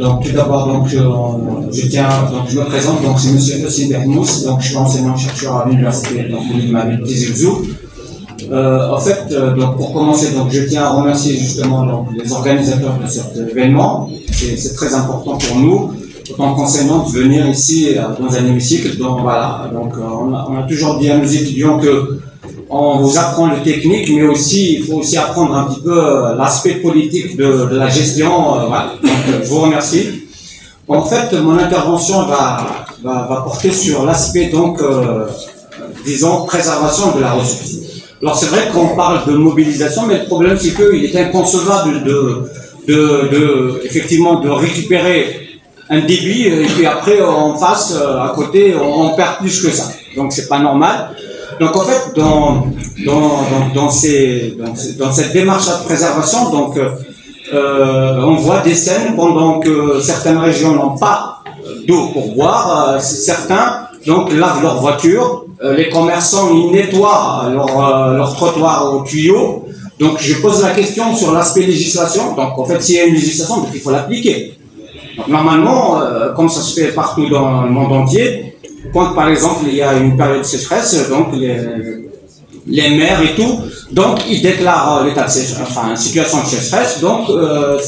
Donc tout d'abord, je me présente, donc c'est Monsieur Hossein Bermous, donc je suis enseignant-chercheur à l'université de ma ville Tizi Ouzou. En fait, donc pour commencer, donc je tiens à remercier justement les organisateurs de cet événement. C'est très important pour nous, en tant qu'enseignants, de venir ici dans un hémicycle. Donc voilà, donc on a toujours dit à nos étudiants que on vous apprend le technique, mais aussi il faut aussi apprendre un petit peu l'aspect politique de la gestion. Voilà. Donc je vous remercie. En fait, mon intervention va porter sur l'aspect disons préservation de la ressource. Alors c'est vrai qu'on parle de mobilisation, mais le problème c'est qu'il est inconcevable effectivement de récupérer un débit et puis après en face à côté on perd plus que ça. Donc c'est pas normal. Donc en fait dans cette démarche de préservation, on voit des scènes pendant que certaines régions n'ont pas d'eau pour boire, certains lavent leur voiture. Les commerçants, ils nettoient leur trottoir au tuyau. Donc, je pose la question sur l'aspect législation. Donc, en fait, s'il y a une législation, donc il faut l'appliquer. Normalement, comme ça se fait partout dans le monde entier, quand, par exemple, il y a une période de sécheresse, donc les maires et tout, donc ils déclarent l'état de sécheresse, enfin, une situation de sécheresse. Donc, en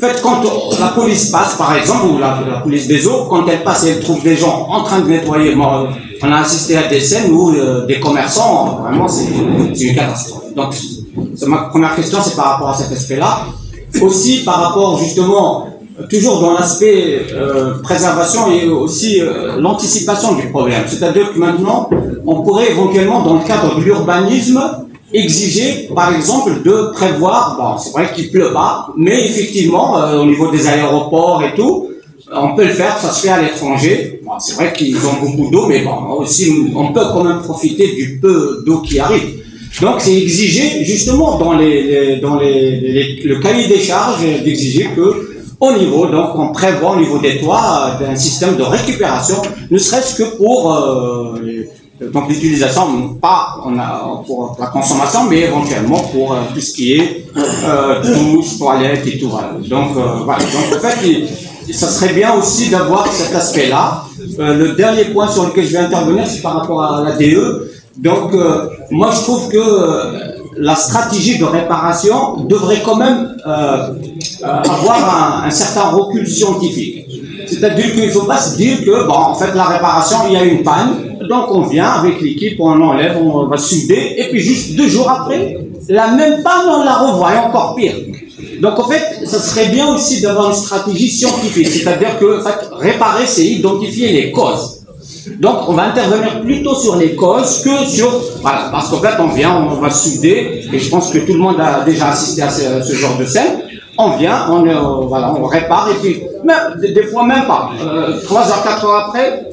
fait, quand la police passe, par exemple, ou la police des eaux, quand elle passe et elle trouve des gens en train de nettoyer, on a assisté à des scènes où des commerçants, vraiment, c'est une catastrophe. Donc, ma première question, c'est par rapport à cet aspect-là. Aussi, par rapport, justement, toujours dans l'aspect préservation et aussi l'anticipation du problème. C'est-à-dire que maintenant, on pourrait éventuellement, dans le cadre de l'urbanisme, exiger, par exemple, de prévoir, bon, c'est vrai qu'il pleut pas, mais effectivement, au niveau des aéroports et tout, on peut le faire, ça se fait à l'étranger. Bon, c'est vrai qu'ils ont beaucoup d'eau, mais bon, aussi, on peut quand même profiter du peu d'eau qui arrive. Donc, c'est exigé, justement, dans le cahier des charges, d'exiger que, au niveau, donc, on prévoit au niveau des toits un système de récupération, ne serait-ce que pour donc l'utilisation, pas pour la consommation, mais éventuellement pour tout ce qui est douche, toilette et tout. Voilà. Donc, voilà. Donc, en fait, ça serait bien aussi d'avoir cet aspect-là. Le dernier point sur lequel je vais intervenir, c'est par rapport à la DE. Donc, moi, je trouve que la stratégie de réparation devrait quand même avoir un certain recul scientifique. C'est-à-dire qu'il ne faut pas se dire que, bon, en fait, la réparation, il y a une panne, donc on vient avec l'équipe, on enlève, on va souder, et puis juste 2 jours après, la même panne, on la revoit, et encore pire. Donc, en fait, ça serait bien aussi d'avoir une stratégie scientifique, c'est-à-dire que, en fait, réparer, c'est identifier les causes. Donc, on va intervenir plutôt sur les causes que sur, voilà, parce qu'en fait, on vient, on va souder, et je pense que tout le monde a déjà assisté à ce genre de scène. On vient, on répare, et puis, même, des fois même pas. 3 heures, 4 heures après,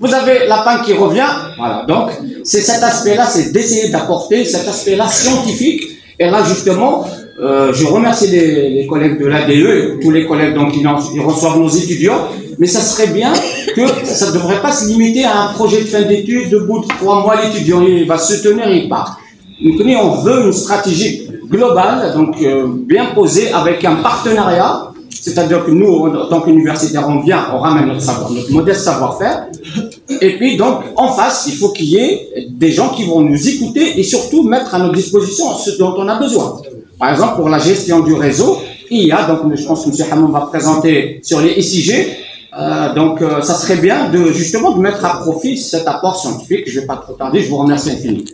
vous avez la panne qui revient. Voilà. Donc, c'est cet aspect-là, c'est d'essayer d'apporter cet aspect-là scientifique. Et là, justement, je remercie les collègues de l'ADE et tous les collègues qui reçoivent nos étudiants. Mais ça serait bien que ça ne devrait pas se limiter à un projet de fin d'études. Au bout de 3 mois, l'étudiant il va se tenir et il part. Donc, on veut une stratégie globale, donc bien posée, avec un partenariat. C'est-à-dire que nous, en tant qu'universitaires, on vient, on ramène notre modeste savoir-faire. Et puis, donc, en face, il faut qu'il y ait des gens qui vont nous écouter et surtout mettre à notre disposition ce dont on a besoin. Par exemple, pour la gestion du réseau, il y a, donc, je pense que M. Hamon va présenter sur les SIG. Ça serait bien justement de mettre à profit cet apport scientifique. Je ne vais pas trop tarder, je vous remercie infiniment.